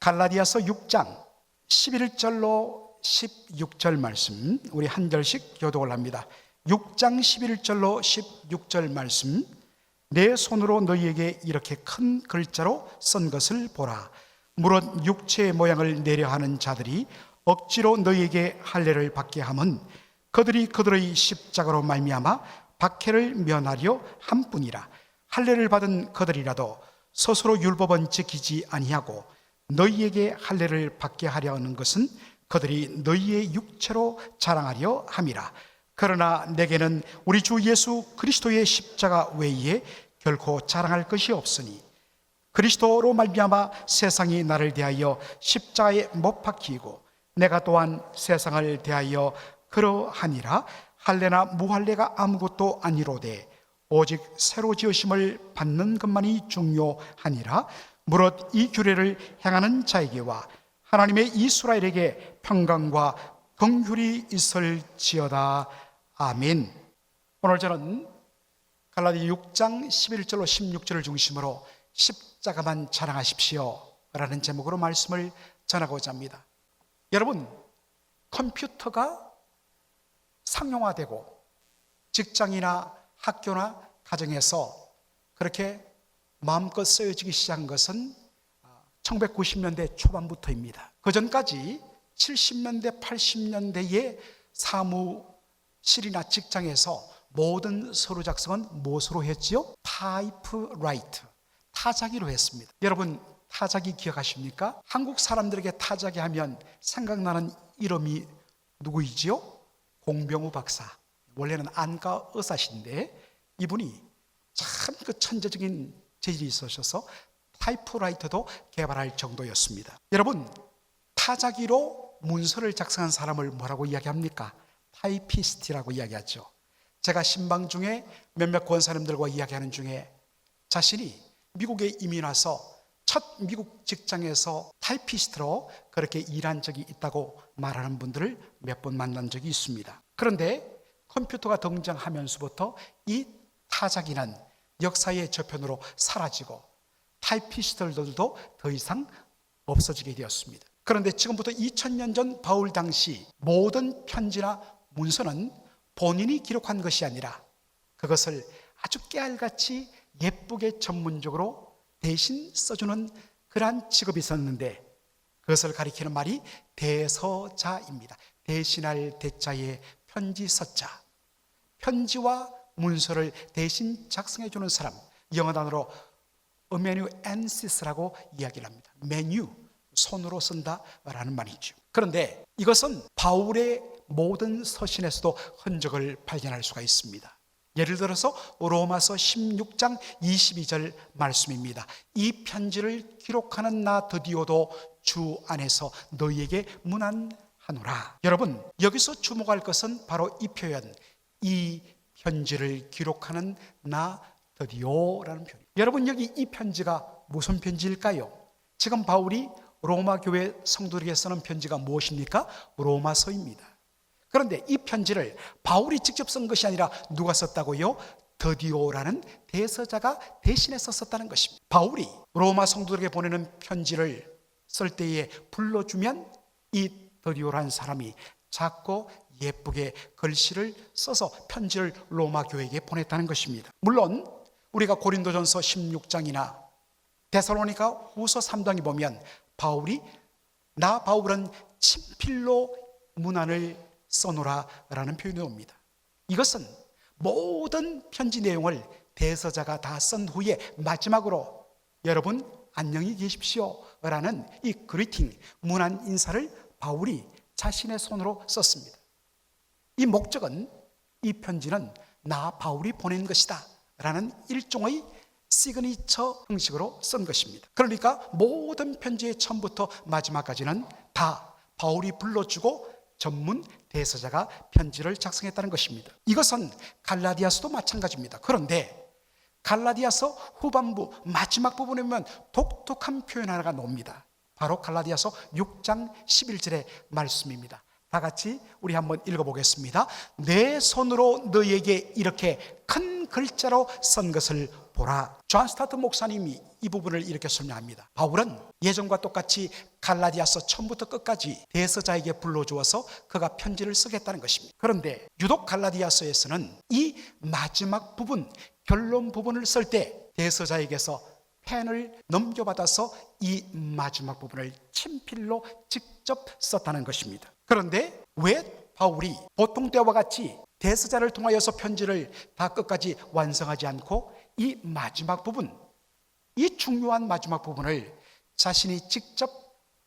갈라디아서 6장 11절로 16절 말씀, 우리 한 절씩 교독을 합니다. 6장 11절로 16절 말씀. 내 손으로 너희에게 이렇게 큰 글자로 쓴 것을 보라. 무릇 육체의 모양을 내려하는 자들이 억지로 너희에게 할례를 받게 함은 그들이 그들의 십자가로 말미암아 박해를 면하려 함뿐이라. 할례를 받은 그들이라도 스스로 율법은 지키지 아니하고 너희에게 할례를 받게 하려 하는 것은 그들이 너희의 육체로 자랑하려 함이라. 그러나 내게는 우리 주 예수 그리스도의 십자가 외에 결코 자랑할 것이 없으니 그리스도로 말미암아 세상이 나를 대하여 십자가에 못 박히고 내가 또한 세상을 대하여 그러하니라. 할례나 무할례가 아무것도 아니로되 오직 새로 지으심을 받는 것만이 중요하니라. 무릇 이 규례를 행하는 자에게와 하나님의 이스라엘에게 평강과 긍휼이 있을지어다. 아멘. 오늘 저는 갈라디아 6장 11절로 16절을 중심으로 십자가만 자랑하십시오 라는 제목으로 말씀을 전하고자 합니다. 여러분, 컴퓨터가 상용화되고 직장이나 학교나 가정에서 그렇게 마음껏 쓰여지기 시작한 것은 1990년대 초반부터입니다. 그 전까지 70년대, 80년대에 사무실이나 직장에서 모든 서류 작성은 무엇으로 했지요? 타이프라이트, 타자기로 했습니다. 여러분, 타자기 기억하십니까? 한국 사람들에게 타자기 하면 생각나는 이름이 누구이지요? 공병우 박사. 원래는 안과 의사신데 이분이 참 그 천재적인 재질이 있으셔서 타이프라이터도 개발할 정도였습니다. 여러분, 타자기로 문서를 작성한 사람을 뭐라고 이야기합니까? 타이피스트라고 이야기하죠. 제가 신방 중에 몇몇 권사님들과 이야기하는 중에 자신이 미국에 이민 와서 첫 미국 직장에서 타이피스트로 그렇게 일한 적이 있다고 말하는 분들을 몇 번 만난 적이 있습니다. 그런데 컴퓨터가 등장하면서부터 이 타자기는 역사의 저편으로 사라지고 타이피스트들도 더 이상 없어지게 되었습니다. 그런데 지금부터 2000년 전 바울 당시 모든 편지나 문서는 본인이 기록한 것이 아니라 그것을 아주 깨알같이 예쁘게 전문적으로 대신 써주는 그러한 직업이 있었는데 그것을 가리키는 말이 대서자입니다. 대신할 대자에 편지 서자. 편지와 문서를 대신 작성해주는 사람, 영어 단어로 amanuensis라고 이야기를 합니다. 메뉴, 손으로 쓴다라는 말이죠. 그런데 이것은 바울의 모든 서신에서도 흔적을 발견할 수가 있습니다. 예를 들어서 로마서 16장 22절 말씀입니다. 이 편지를 기록하는 나 드디어도 주 안에서 너희에게 문안하노라. 여러분, 여기서 주목할 것은 바로 이 표현, 이 편지를 기록하는 나 드디어라는 표현. 여러분, 여기 이 편지가 무슨 편지일까요? 지금 바울이 로마 교회 성도들에게 쓰는 편지가 무엇입니까? 로마서입니다. 그런데 이 편지를 바울이 직접 쓴 것이 아니라 누가 썼다고요? 드디오라는 대서자가 대신해서 썼다는 것입니다. 바울이 로마 성도들에게 보내는 편지를 쓸 때에 불러주면 이 드디오라는 사람이 작고 예쁘게 글씨를 써서 편지를 로마 교회에게 보냈다는 것입니다. 물론 우리가 고린도전서 16장이나 데살로니가 후서 3장에 보면 바울이 나 바울은 친필로 문안을 써노라 라는 표현이 옵니다. 이것은 모든 편지 내용을 대서자가 다 쓴 후에 마지막으로 여러분 안녕히 계십시오 라는 이 그리팅, 문안 인사를 바울이 자신의 손으로 썼습니다. 이 목적은 이 편지는 나 바울이 보낸 것이다 라는 일종의 시그니처 형식으로 쓴 것입니다. 그러니까 모든 편지의 처음부터 마지막까지는 다 바울이 불러주고 전문 대서자가 편지를 작성했다는 것입니다. 이것은 갈라디아서도 마찬가지입니다. 그런데 갈라디아서 후반부 마지막 부분에 보면 독특한 표현 하나가 나옵니다. 바로 갈라디아서 6장 11절의 말씀입니다. 다 같이 우리 한번 읽어보겠습니다. 내 손으로 너희에게 이렇게 큰 글자로 쓴 것을 보라. 존 스타트 목사님이 이 부분을 이렇게 설명합니다. 바울은 예전과 똑같이 갈라디아서 처음부터 끝까지 대서자에게 불러주어서 그가 편지를 쓰겠다는 것입니다. 그런데 유독 갈라디아서에서는 이 마지막 부분, 결론 부분을 쓸 때 대서자에게서 펜을 넘겨받아서 이 마지막 부분을 친필로 직접 썼다는 것입니다. 그런데 왜 바울이 보통 때와 같이 대서자를 통하여서 편지를 다 끝까지 완성하지 않고 이 마지막 부분, 이 중요한 마지막 부분을 자신이 직접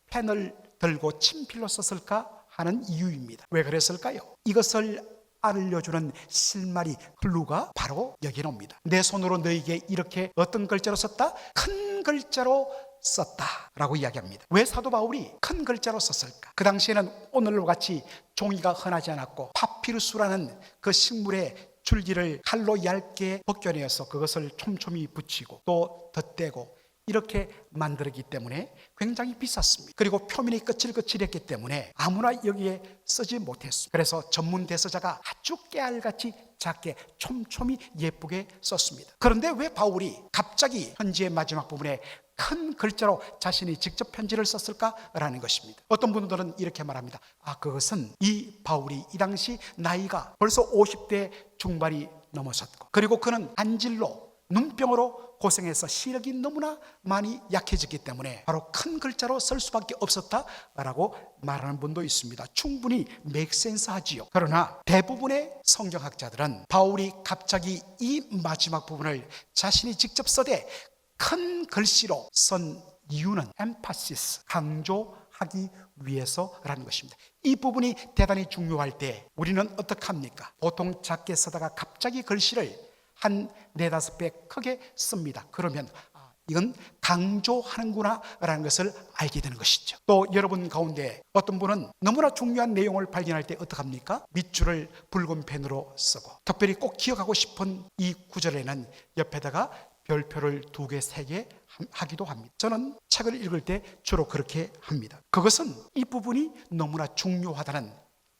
펜을 들고 친필로 썼을까 하는 이유입니다. 왜 그랬을까요? 이것을 알려주는 실마리 클루가 바로 여기에 옵니다. 내 손으로 너에게 이렇게 어떤 글자로 썼다? 큰 글자로 썼다라고 이야기합니다. 왜 사도 바울이 큰 글자로 썼을까? 그 당시에는 오늘과 같이 종이가 흔하지 않았고 파피루스라는 그 식물의 줄기를 칼로 얇게 벗겨내어서 그것을 촘촘히 붙이고 또 덧대고 이렇게 만들었기 때문에 굉장히 비쌌습니다. 그리고 표면이 거칠거칠했기 때문에 아무나 여기에 쓰지 못했습니다. 그래서 전문 대서자가 아주 깨알같이 작게 촘촘히 예쁘게 썼습니다. 그런데 왜 바울이 갑자기 편지의 마지막 부분에 큰 글자로 자신이 직접 편지를 썼을까라는 것입니다. 어떤 분들은 이렇게 말합니다. 그것은 이 바울이 이 당시 나이가 벌써 50대 중반이 넘어섰고 그리고 그는 안질로 눈병으로 고생해서 시력이 너무나 많이 약해졌기 때문에 바로 큰 글자로 쓸 수밖에 없었다라고 말하는 분도 있습니다. 충분히 맥센스 하지요. 그러나 대부분의 성경학자들은 바울이 갑자기 이 마지막 부분을 자신이 직접 써대 큰 글씨로 쓴 이유는 엠파시스, 강조하기 위해서라는 것입니다. 이 부분이 대단히 중요할 때 우리는 어떻게 합니까? 보통 작게 쓰다가 갑자기 글씨를 한 4-5배 크게 씁니다. 그러면 이건 강조하는구나 라는 것을 알게 되는 것이죠. 또 여러분 가운데 어떤 분은 너무나 중요한 내용을 발견할 때 어떻게 합니까? 밑줄을 붉은 펜으로 쓰고 특별히 꼭 기억하고 싶은 이 구절에는 옆에다가 별표를 2개, 3개 하기도 합니다. 저는 책을 읽을 때 주로 그렇게 합니다. 그것은 이 부분이 너무나 중요하다는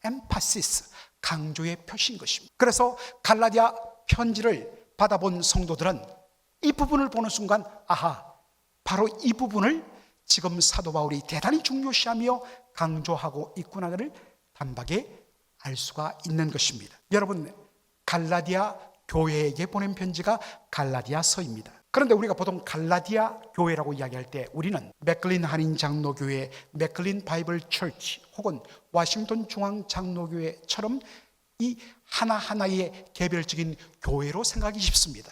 엠파시스, 강조의 표시인 것입니다. 그래서 갈라디아 편지를 받아본 성도들은 이 부분을 보는 순간 바로 이 부분을 지금 사도 바울이 대단히 중요시하며 강조하고 있구나를 단박에 알 수가 있는 것입니다. 여러분, 갈라디아 교회에게 보낸 편지가 갈라디아서입니다. 그런데 우리가 보통 갈라디아 교회라고 이야기할 때 우리는 맥클린 한인 장로교회, 맥클린 바이블 처치 혹은 워싱턴 중앙 장로교회처럼 이 하나하나의 개별적인 교회로 생각하기 쉽습니다.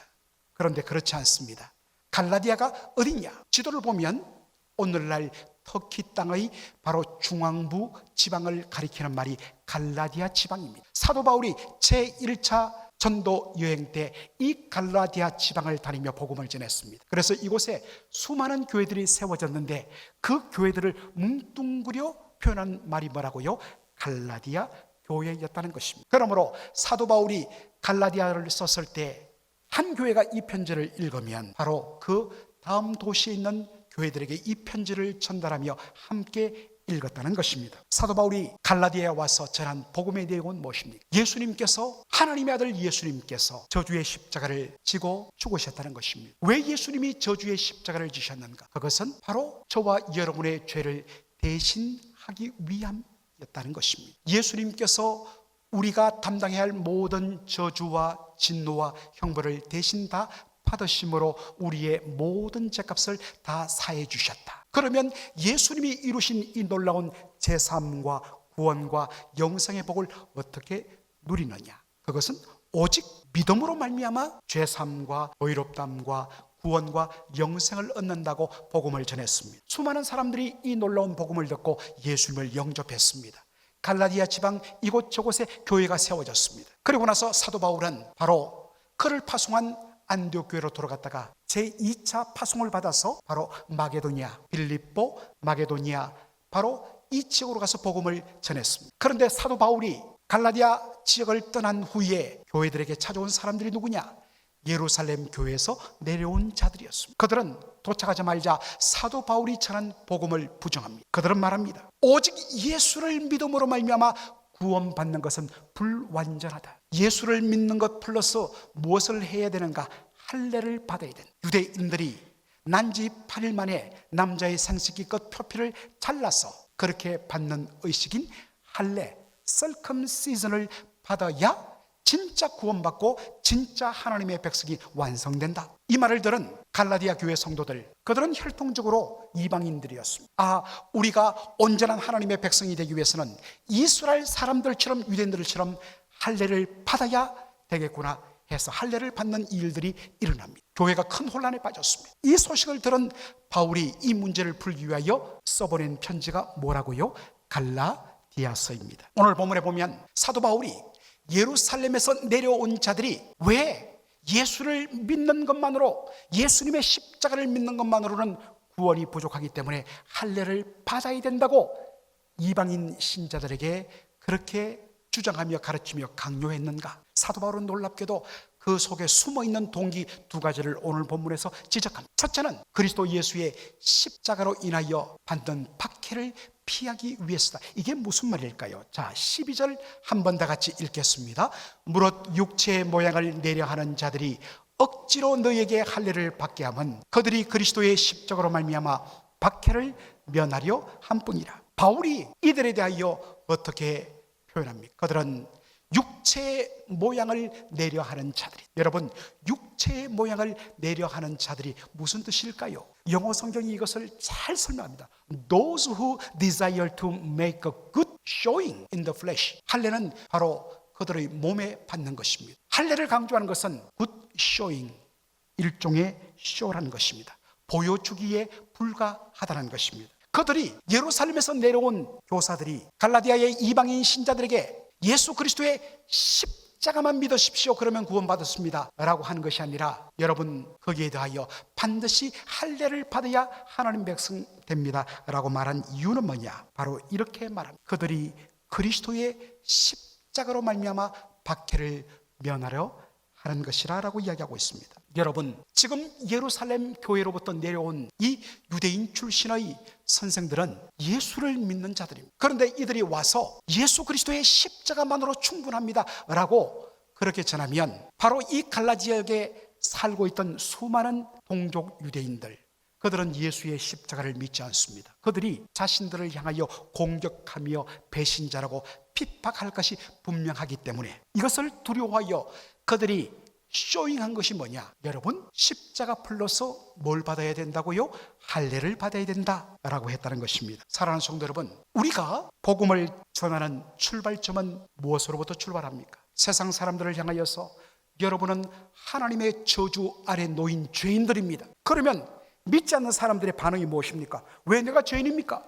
그런데 그렇지 않습니다. 갈라디아가 어디냐? 지도를 보면 오늘날 터키 땅의 바로 중앙부 지방을 가리키는 말이 갈라디아 지방입니다. 사도 바울이 제1차 전도 여행 때 이 갈라디아 지방을 다니며 복음을 전했습니다. 그래서 이곳에 수많은 교회들이 세워졌는데 그 교회들을 뭉뚱그려 표현한 말이 뭐라고요? 갈라디아 교회였다는 것입니다. 그러므로 사도 바울이 갈라디아를 썼을 때 한 교회가 이 편지를 읽으면 바로 그 다음 도시에 있는 교회들에게 이 편지를 전달하며 함께 읽었다는 것입니다. 사도 바울이 갈라디아에 와서 전한 복음의 내용은 무엇입니까? 예수님께서, 하나님의 아들 예수님께서 저주의 십자가를 지고 죽으셨다는 것입니다. 왜 예수님이 저주의 십자가를 지셨는가? 그것은 바로 저와 여러분의 죄를 대신하기 위함이었다는 것입니다. 예수님께서 우리가 담당해야 할 모든 저주와 진노와 형벌을 대신 다 받으심으로 우리의 모든 죄값을 다 사해 주셨다. 그러면 예수님이 이루신 이 놀라운 제사함과 구원과 영생의 복을 어떻게 누리느냐? 그것은 오직 믿음으로 말미암아 죄사함과 의롭다함과 구원과 영생을 얻는다고 복음을 전했습니다. 수많은 사람들이 이 놀라운 복음을 듣고 예수님을 영접했습니다. 갈라디아 지방 이곳저곳에 교회가 세워졌습니다. 그리고 나서 사도 바울은 바로 그를 파송한 안디옥 교회로 돌아갔다가 제2차 파송을 받아서 바로 마게도니아, 빌립보, 마게도니아 바로 이 지역으로 가서 복음을 전했습니다. 그런데 사도 바울이 갈라디아 지역을 떠난 후에 교회들에게 찾아온 사람들이 누구냐? 예루살렘 교회에서 내려온 자들이었습니다. 그들은 도착하자마자 사도 바울이 전한 복음을 부정합니다. 그들은 말합니다. 오직 예수를 믿음으로 말미암아 구원받는 것은 불완전하다. 예수를 믿는 것 플러스 무엇을 해야 되는가? 할례를 받아야 된 유대인들이 난지 8일 만에 남자의 생식기껏 표피를 잘라서 그렇게 받는 의식인 할례, 설컴시즌을 받아야 진짜 구원받고 진짜 하나님의 백성이 완성된다. 이 말을 들은 갈라디아 교회 성도들, 그들은 혈통적으로 이방인들이었습니다. 우리가 온전한 하나님의 백성이 되기 위해서는 이스라엘 사람들처럼, 유대인들처럼 할례를 받아야 되겠구나 해서 할례를 받는 일들이 일어납니다. 교회가 큰 혼란에 빠졌습니다. 이 소식을 들은 바울이 이 문제를 풀기 위하여 써보낸 편지가 뭐라고요? 갈라디아서입니다. 오늘 본문에 보면 사도 바울이 예루살렘에서 내려온 자들이 왜 예수를 믿는 것만으로, 예수님의 십자가를 믿는 것만으로는 구원이 부족하기 때문에 할례를 받아야 된다고 이방인 신자들에게 그렇게 주장하며 가르치며 강요했는가? 사도 바울은 놀랍게도 그 속에 숨어있는 동기 두 가지를 오늘 본문에서 지적합니다. 첫째는 그리스도 예수의 십자가로 인하여 받는 박해를 피하기 위해서다. 이게 무슨 말일까요? 자, 12절 한번 다 같이 읽겠습니다. 무릇 육체의 모양을 내려하는 자들이 억지로 너에게 할례를 받게 하면 그들이 그리스도의 십자가로 말미암아 박해를 면하려 함뿐이라. 바울이 이들에 대하여 어떻게 표현합니까? 그들은 육체의 모양을 내려하는 자들이, 여러분, 육체의 모양을 내려하는 자들이 무슨 뜻일까요? 영어 성경이 이것을 잘 설명합니다. Those who desire to make a good showing in the flesh. 할례는 바로 그들의 몸에 받는 것입니다. 할례를 강조하는 것은 good showing, 일종의 쇼라는 것입니다. 보여주기에 불과하다는 것입니다. 그들이 예루살렘에서 내려온 교사들이 갈라디아의 이방인 신자들에게 예수 그리스도의 십자가만 믿으십시오, 그러면 구원받았습니다 라고 하는 것이 아니라, 여러분, 거기에 대하여 반드시 할례를 받아야 하나님 백성 됩니다 라고 말한 이유는 뭐냐? 바로 이렇게 말합니다. 그들이 그리스도의 십자가로 말미암아 박해를 면하려 하는 것이라 라고 이야기하고 있습니다. 여러분, 지금 예루살렘 교회로부터 내려온 이 유대인 출신의 선생들은 예수를 믿는 자들입니다. 그런데 이들이 와서 예수 그리스도의 십자가만으로 충분합니다 라고 그렇게 전하면, 바로 이 갈라 지역에 살고 있던 수많은 동족 유대인들, 그들은 예수의 십자가를 믿지 않습니다. 그들이 자신들을 향하여 공격하며 배신자라고 핍박할 것이 분명하기 때문에 이것을 두려워하여 그들이 쇼잉한 것이 뭐냐? 여러분, 십자가 플러스 뭘 받아야 된다고요? 할례를 받아야 된다라고 했다는 것입니다. 사랑하는 성도 여러분, 우리가 복음을 전하는 출발점은 무엇으로부터 출발합니까? 세상 사람들을 향하여서 여러분은 하나님의 저주 아래 놓인 죄인들입니다. 그러면 믿지 않는 사람들의 반응이 무엇입니까? 왜 내가 죄인입니까?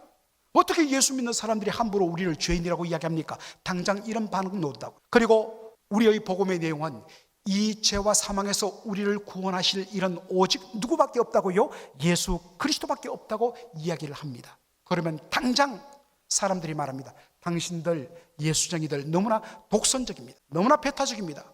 어떻게 예수 믿는 사람들이 함부로 우리를 죄인이라고 이야기합니까? 당장 이런 반응 놓는다고. 그리고 우리의 복음의 내용은 이 죄와 사망에서 우리를 구원하실 일은 오직 누구밖에 없다고요? 예수 그리스도밖에 없다고 이야기를 합니다. 그러면 당장 사람들이 말합니다. 당신들 예수쟁이들 너무나 독선적입니다. 너무나 배타적입니다.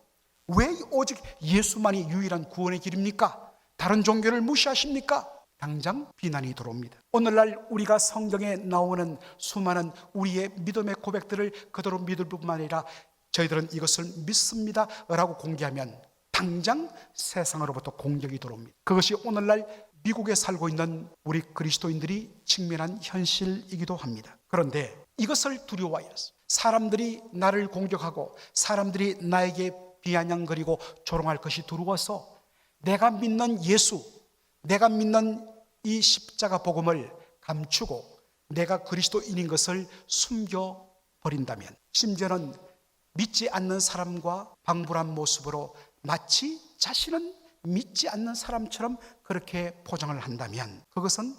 왜 오직 예수만이 유일한 구원의 길입니까? 다른 종교를 무시하십니까? 당장 비난이 들어옵니다. 오늘날 우리가 성경에 나오는 수많은 우리의 믿음의 고백들을 그대로 믿을 뿐만 아니라 저희들은 이것을 믿습니다 라고 공개하면 당장 세상으로부터 공격이 들어옵니다. 그것이 오늘날 미국에 살고 있는 우리 그리스도인들이 직면한 현실이기도 합니다. 그런데 이것을 두려워하여서 사람들이 나를 공격하고 사람들이 나에게 비아냥거리고 조롱할 것이 두려워서 내가 믿는 예수, 내가 믿는 이 십자가 복음을 감추고 내가 그리스도인인 것을 숨겨버린다면, 심지어는 믿지 않는 사람과 방불한 모습으로 마치 자신은 믿지 않는 사람처럼 그렇게 포장을 한다면 그것은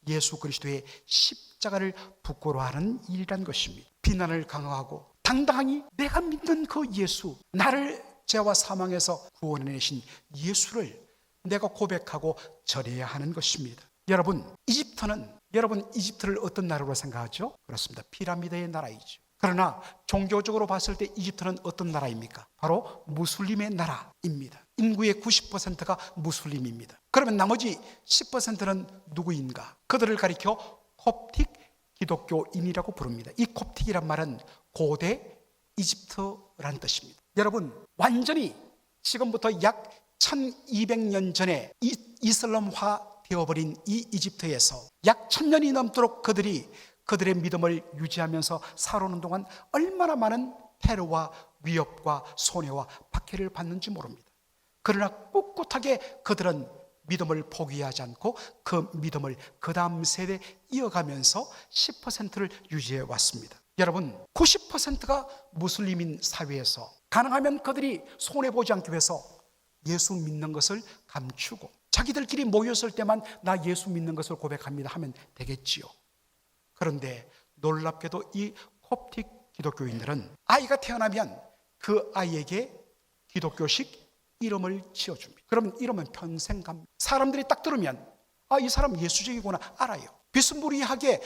예수 그리스도의 십자가를 부끄러워하는 일이란 것입니다. 비난을 강화하고 당당히 내가 믿는 그 예수, 나를 죄와 사망에서 구원해내신 예수를 내가 고백하고 전해야 하는 것입니다. 여러분, 이집트를 어떤 나라로 생각하죠? 그렇습니다. 피라미드의 나라이죠. 그러나 종교적으로 봤을 때 이집트는 어떤 나라입니까? 바로 무슬림의 나라입니다. 인구의 90%가 무슬림입니다. 그러면 나머지 10%는 누구인가? 그들을 가리켜 콥틱 기독교인이라고 부릅니다. 이 콥틱이란 말은 고대 이집트라는 뜻입니다. 여러분, 완전히 지금부터 약 1200년 전에 이슬람화 되어버린 이 이집트에서 약 1000년이 넘도록 그들의 믿음을 유지하면서 살아오는 동안 얼마나 많은 테러와 위협과 손해와 박해를 받는지 모릅니다. 그러나 꿋꿋하게 그들은 믿음을 포기하지 않고 그 믿음을 그 다음 세대에 이어가면서 10%를 유지해 왔습니다. 여러분, 90%가 무슬림인 사회에서 가능하면 그들이 손해보지 않기 위해서 예수 믿는 것을 감추고 자기들끼리 모였을 때만 나 예수 믿는 것을 고백합니다 하면 되겠지요. 그런데 놀랍게도 이 콥틱 기독교인들은 아이가 태어나면 그 아이에게 기독교식 이름을 지어줍니다. 그러면 이름은 평생 갑니다. 사람들이 딱 들으면 이 사람 예수적이구나 알아요. 비스무리하게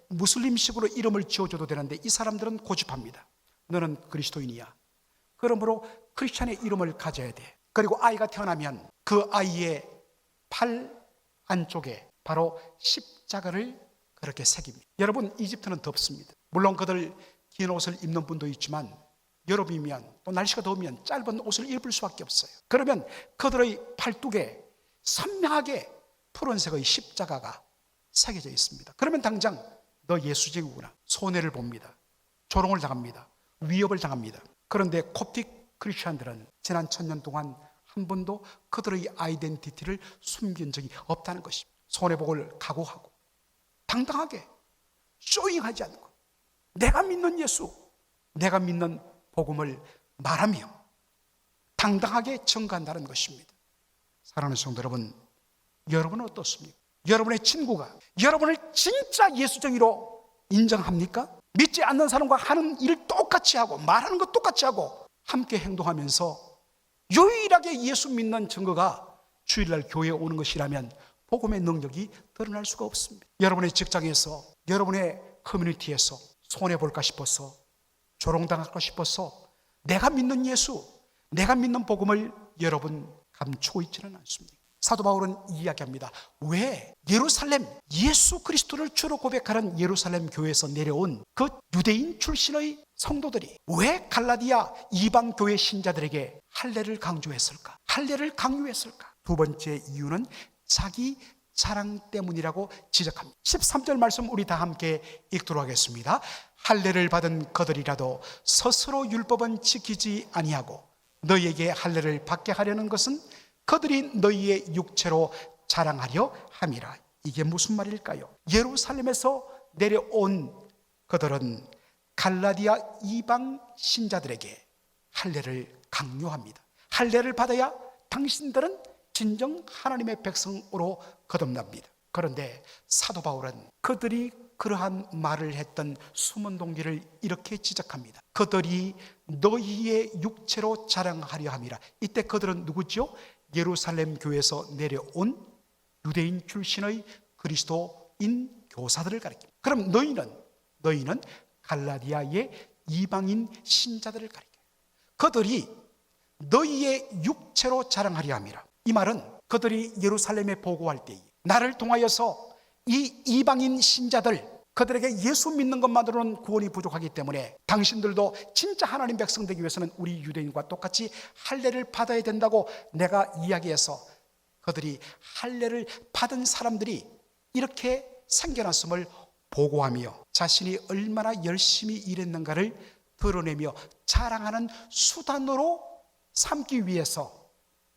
무슬림식으로 이름을 지어줘도 되는데 이 사람들은 고집합니다. 너는 그리스도인이야. 그러므로 크리스찬의 이름을 가져야 돼. 그리고 아이가 태어나면 그 아이의 팔 안쪽에 바로 십자가를 그렇게 새깁니다. 여러분, 이집트는 덥습니다. 물론 그들 긴 옷을 입는 분도 있지만 여름이면 또 날씨가 더우면 짧은 옷을 입을 수밖에 없어요. 그러면 그들의 팔뚝에 선명하게 푸른색의 십자가가 새겨져 있습니다. 그러면 당장 너 예수쟁이구나 손해를 봅니다. 조롱을 당합니다. 위협을 당합니다. 그런데 콥틱 크리스천들은 지난 1000년 동안 한 번도 그들의 아이덴티티를 숨긴 적이 없다는 것입니다. 손해복을 각오하고 당당하게 쇼잉하지 않고 내가 믿는 예수, 내가 믿는 복음을 말하며 당당하게 증거한다는 것입니다. 사랑하는 성도 여러분, 여러분은 어떻습니까? 여러분의 친구가 여러분을 진짜 예수쟁이로 인정합니까? 믿지 않는 사람과 하는 일 똑같이 하고 말하는 것 똑같이 하고 함께 행동하면서 유일하게 예수 믿는 증거가 주일날 교회에 오는 것이라면 복음의 능력이 드러날 수가 없습니다. 여러분의 직장에서, 여러분의 커뮤니티에서 손해볼까 싶어서, 조롱당할까 싶어서 내가 믿는 예수, 내가 믿는 복음을 여러분 감추고 있지는 않습니다. 사도 바울은 이야기합니다. 왜 예루살렘 예수 그리스도를 주로 고백하는 예루살렘 교회에서 내려온 그 유대인 출신의 성도들이 왜 갈라디아 이방 교회 신자들에게 할례를 강조했을까? 할례를 강요했을까? 두 번째 이유는 자기 자랑 때문이라고 지적합니다. 13절 말씀 우리 다 함께 읽도록 하겠습니다. 할례를 받은 그들이라도 스스로 율법은 지키지 아니하고 너희에게 할례를 받게 하려는 것은 그들이 너희의 육체로 자랑하려 함이라. 이게 무슨 말일까요? 예루살렘에서 내려온 그들은 갈라디아 이방 신자들에게 할례를 강요합니다. 할례를 받아야 당신들은 진정 하나님의 백성으로 거듭납니다. 그런데 사도 바울은 그들이 그러한 말을 했던 숨은 동기를 이렇게 지적합니다. 그들이 너희의 육체로 자랑하려 함이라. 이때 그들은 누구죠? 예루살렘 교회에서 내려온 유대인 출신의 그리스도인 교사들을 가리킵니다. 그럼 너희는 갈라디아의 이방인 신자들을 가리켜요. 그들이 너희의 육체로 자랑하려 함이라. 이 말은 그들이 예루살렘에 보고할 때에 나를 통하여서 이 이방인 신자들, 그들에게 예수 믿는 것만으로는 구원이 부족하기 때문에 당신들도 진짜 하나님 백성 되기 위해서는 우리 유대인과 똑같이 할례를 받아야 된다고 내가 이야기해서 그들이 할례를 받은 사람들이 이렇게 생겨났음을 보고하며 자신이 얼마나 열심히 일했는가를 드러내며 자랑하는 수단으로 삼기 위해서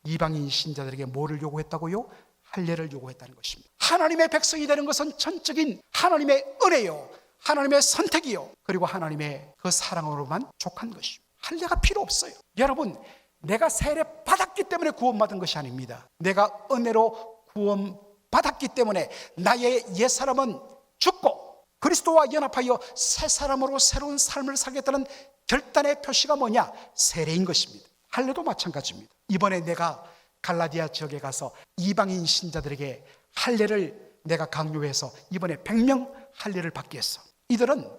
이방인 신자들에게 뭐를 요구했다고요? 할례를 요구했다는 것입니다. 하나님의 백성이 되는 것은 전적인 하나님의 은혜요, 하나님의 선택이요, 그리고 하나님의 그 사랑으로만 족한 것입니다. 할례가 필요 없어요. 여러분, 내가 세례 받았기 때문에 구원받은 것이 아닙니다. 내가 은혜로 구원받았기 때문에 나의 옛사람은 죽고 그리스도와 연합하여 새 사람으로 새로운 삶을 살겠다는 결단의 표시가 뭐냐? 세례인 것입니다. 할례도 마찬가지입니다. 이번에 내가 갈라디아 지역에 가서 이방인 신자들에게 할례를 내가 강요해서 이번에 100명 할례를 받게 했어. 이들은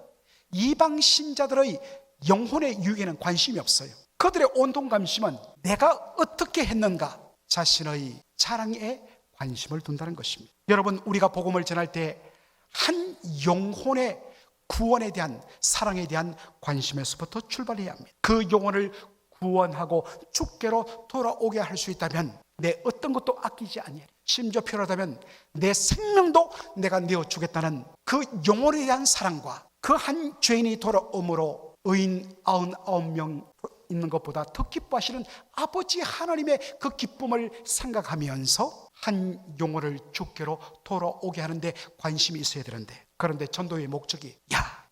이방 신자들의 영혼의 유익에는 관심이 없어요. 그들의 온통 관심은 내가 어떻게 했는가, 자신의 자랑에 관심을 둔다는 것입니다. 여러분, 우리가 복음을 전할 때 한 영혼의 구원에 대한, 사랑에 대한 관심에서부터 출발해야 합니다. 그 영혼을 구원하고 주께로 돌아오게 할 수 있다면 내 어떤 것도 아끼지 아니하리. 심지어 필요하다면 내 생명도 내가 내어주겠다는 그 영혼에 대한 사랑과 그 한 죄인이 돌아옴으로 의인 99명 있는 것보다 더 기뻐하시는 아버지 하나님의 그 기쁨을 생각하면서 한 영혼을 주께로 돌아오게 하는데 관심이 있어야 되는데, 그런데 전도의 목적이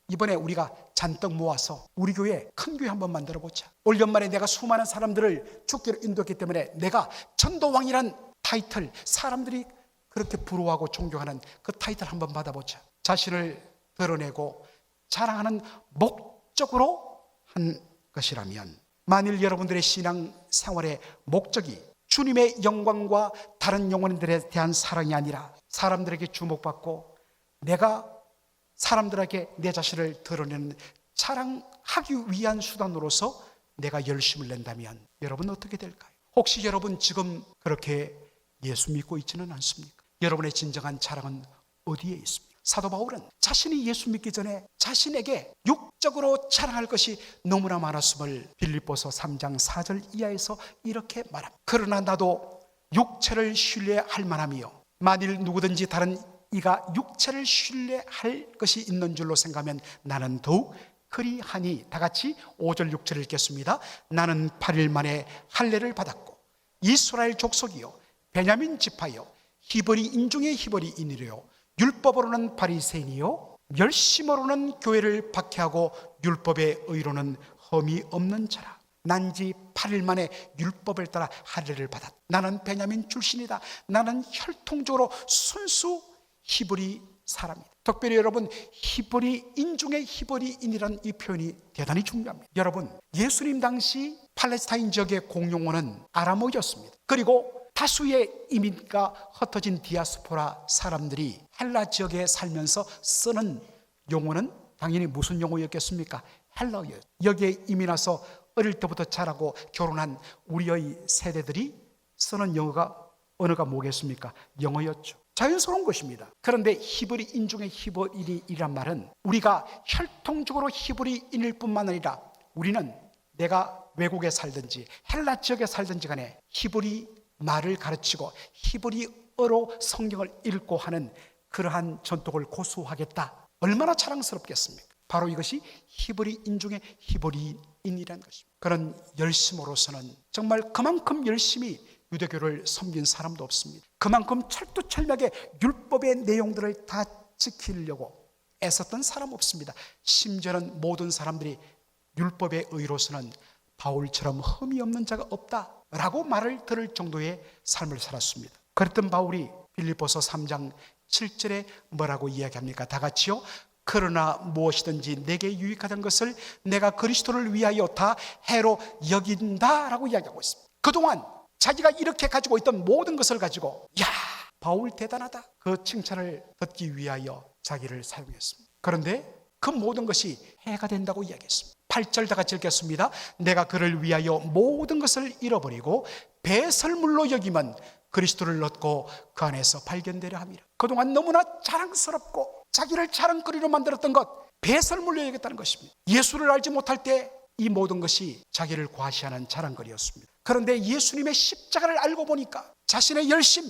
이번에 우리가 잔뜩 모아서 우리 교회 큰 교회 한번 만들어 보자. 올 연말에 내가 수많은 사람들을 주께로 인도했기 때문에 내가 전도왕이란 타이틀, 사람들이 그렇게 부러워하고 존경하는 그 타이틀 한번 받아보자. 자신을 드러내고 자랑하는 목적으로 한 것이라면, 만일 여러분들의 신앙 생활의 목적이 주님의 영광과 다른 영혼들에 대한 사랑이 아니라 사람들에게 주목받고 내가 사람들에게 내 자신을 드러내는 자랑하기 위한 수단으로서 내가 열심을 낸다면 여러분 어떻게 될까요? 혹시 여러분 지금 그렇게 예수 믿고 있지는 않습니까? 여러분의 진정한 자랑은 어디에 있습니까? 사도 바울은 자신이 예수 믿기 전에 자신에게 육적으로 자랑할 것이 너무나 많았음을 빌립보서 3장 4절 이하에서 이렇게 말합니다. 그러나 나도 육체를 신뢰할 만하며 만일 누구든지 다른 이가 육체를 신뢰할 것이 있는 줄로 생각하면 나는 더욱 그리하니. 다 같이 5절 6절을 읽겠습니다. 나는 8일 만에 할례를 받았고 이스라엘 족속이요 베냐민 지파요 히브리 인중의 히브리인이요 율법으로는 바리새인이요 열심으로는 교회를 박해하고 율법의 의로는 흠이 없는 자라. 난지 8일 만에 율법을 따라 할례를 받았다. 나는 베냐민 출신이다. 나는 혈통적으로 순수 히브리 사람이다. 특별히 여러분, 히브리인 중에 히브리인이라는 이 표현이 대단히 중요합니다. 여러분, 예수님 당시 팔레스타인 지역의 공용어는 아람어였습니다. 그리고 다수의 이민과 흩어진 디아스포라 사람들이 헬라 지역에 살면서 쓰는 용어는 당연히 무슨 용어였겠습니까? 헬라어예요. 여기에 이민 와서 어릴 때부터 자라고 결혼한 우리의 세대들이 쓰는 언어가 뭐겠습니까? 영어였죠. 자연스러운 것입니다. 그런데 히브리인 중에 히브리인이란 말은 우리가 혈통적으로 히브리인일 뿐만 아니라 우리는 내가 외국에 살든지 헬라 지역에 살든지 간에 히브리 말을 가르치고 히브리어로 성경을 읽고 하는 그러한 전통을 고수하겠다. 얼마나 자랑스럽겠습니까? 바로 이것이 히브리인 중에 히브리인이라는 것입니다. 그런 열심으로서는 정말 그만큼 열심히 유대교를 섬긴 사람도 없습니다. 그만큼 철두철미하게 율법의 내용들을 다 지키려고 애썼던 사람 없습니다. 심지어는 모든 사람들이 율법의 의로서는 바울처럼 흠이 없는 자가 없다라고 말을 들을 정도의 삶을 살았습니다. 그랬던 바울이 빌립보서 3장 7절에 뭐라고 이야기합니까? 다 같이요. 그러나 무엇이든지 내게 유익하던 것을 내가 그리스도를 위하여 다 해로 여긴다라고 이야기하고 있습니다. 그동안 자기가 이렇게 가지고 있던 모든 것을 가지고 바울 대단하다, 그 칭찬을 듣기 위하여 자기를 사용했습니다. 그런데 그 모든 것이 해가 된다고 이야기했습니다. 8절 다 같이 읽겠습니다. 내가 그를 위하여 모든 것을 잃어버리고 배설물로 여기면 그리스도를 얻고 그 안에서 발견되려 함이라. 그동안 너무나 자랑스럽고 자기를 자랑거리로 만들었던 것, 배설물로 여겼다는 것입니다. 예수를 알지 못할 때 이 모든 것이 자기를 과시하는 자랑거리였습니다. 그런데 예수님의 십자가를 알고 보니까 자신의 열심,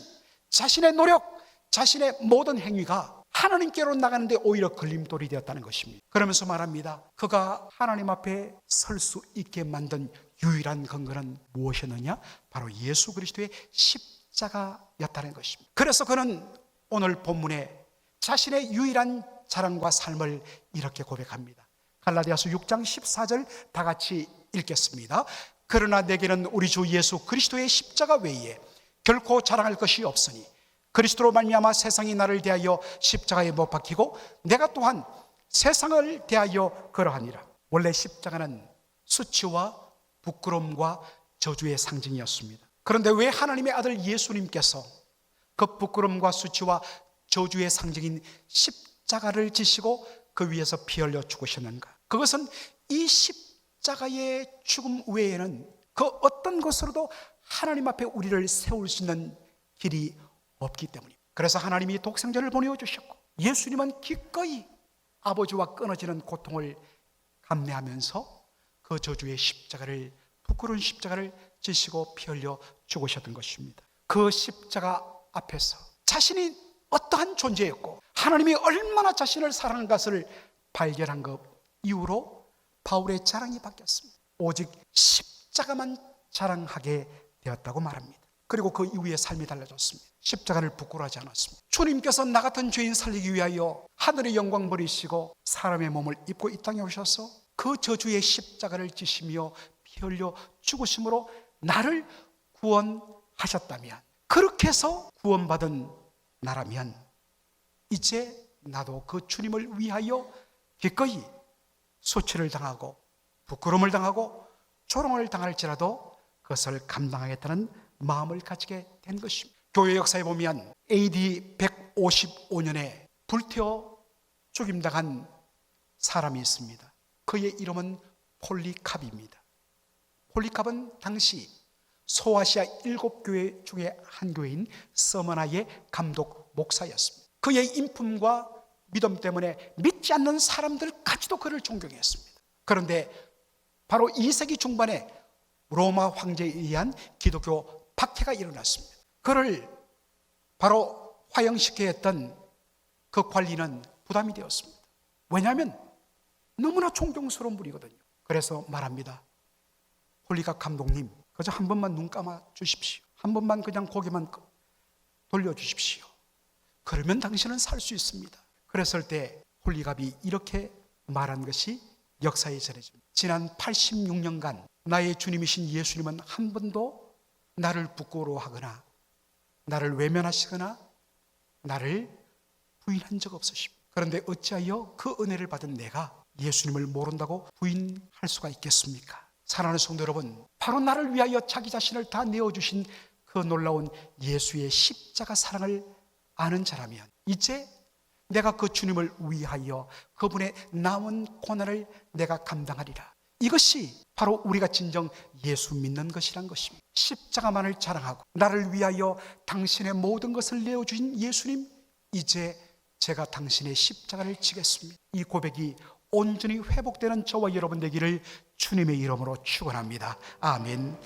자신의 노력, 자신의 모든 행위가 하나님께로 나가는데 오히려 걸림돌이 되었다는 것입니다. 그러면서 말합니다. 그가 하나님 앞에 설 수 있게 만든 유일한 근거는 무엇이었느냐? 바로 예수 그리스도의 십자가였다는 것입니다. 그래서 그는 오늘 본문에 자신의 유일한 자랑과 삶을 이렇게 고백합니다. 갈라디아서 6장 14절 다 같이 읽겠습니다. 그러나 내게는 우리 주 예수 그리스도의 십자가 외에 결코 자랑할 것이 없으니 그리스도로 말미암아 세상이 나를 대하여 십자가에 못 박히고 내가 또한 세상을 대하여 그러하니라. 원래 십자가는 수치와 부끄러움과 저주의 상징이었습니다. 그런데 왜 하나님의 아들 예수님께서 그 부끄러움과 수치와 저주의 상징인 십자가를 지시고 그 위에서 피 흘려 죽으셨는가? 그것은 이 십자가의 죽음 외에는 그 어떤 것으로도 하나님 앞에 우리를 세울 수 있는 길이 없기 때문입니다. 그래서 하나님이 독생자를 보내주셨고 예수님은 기꺼이 아버지와 끊어지는 고통을 감내하면서 그 저주의 십자가를, 부끄러운 십자가를 지시고 피 흘려 죽으셨던 것입니다. 그 십자가 앞에서 자신이 어떠한 존재였고 하나님이 얼마나 자신을 사랑한 것을 발견한 것 이후로 바울의 자랑이 바뀌었습니다. 오직 십자가만 자랑하게 되었다고 말합니다. 그리고 그 이후에 삶이 달라졌습니다. 십자가를 부끄러워하지 않았습니다. 주님께서 나 같은 죄인 살리기 위하여 하늘의 영광 버리시고 사람의 몸을 입고 이 땅에 오셔서 그 저주의 십자가를 지시며 피 흘려 죽으심으로 나를 구원하셨다면, 그렇게 해서 구원받은 나라면 이제 나도 그 주님을 위하여 기꺼이 수치를 당하고 부끄러움을 당하고 조롱을 당할지라도 그것을 감당하겠다는 마음을 가지게 된 것입니다. 교회 역사에 보면 AD 155년에 불태워 죽임당한 사람이 있습니다. 그의 이름은 폴리캅입니다. 폴리캅은 당시 소아시아 7교회 중에 한 교회인 서머나의 감독 목사였습니다. 그의 인품과 믿음 때문에 믿지 않는 사람들까지도 그를 존경했습니다. 그런데 바로 2세기 중반에 로마 황제에 의한 기독교 박해가 일어났습니다. 그를 바로 화형시켜야 했던 그 관리는 부담이 되었습니다. 왜냐하면 너무나 존경스러운 분이거든요. 그래서 말합니다. 폴리캅 감독님, 그저 한 번만 눈 감아 주십시오. 한 번만 그냥 고개만 돌려주십시오. 그러면 당신은 살 수 있습니다. 그랬을 때 폴리캅이 이렇게 말한 것이 역사에 전해집니다. 지난 86년간 나의 주님이신 예수님은 한 번도 나를 부끄러워하거나 나를 외면하시거나 나를 부인한 적 없으십니다. 그런데 어찌하여 그 은혜를 받은 내가 예수님을 모른다고 부인할 수가 있겠습니까? 사랑하는 성도 여러분, 바로 나를 위하여 자기 자신을 다 내어주신 그 놀라운 예수의 십자가 사랑을 아는 자라면 이제 내가 그 주님을 위하여 그분의 남은 고난을 내가 감당하리라. 이것이 바로 우리가 진정 예수 믿는 것이란 것입니다. 십자가만을 자랑하고 나를 위하여 당신의 모든 것을 내어주신 예수님, 이제 제가 당신의 십자가를 지겠습니다. 이 고백이 온전히 회복되는 저와 여러분 되기를 주님의 이름으로 축원합니다. 아멘.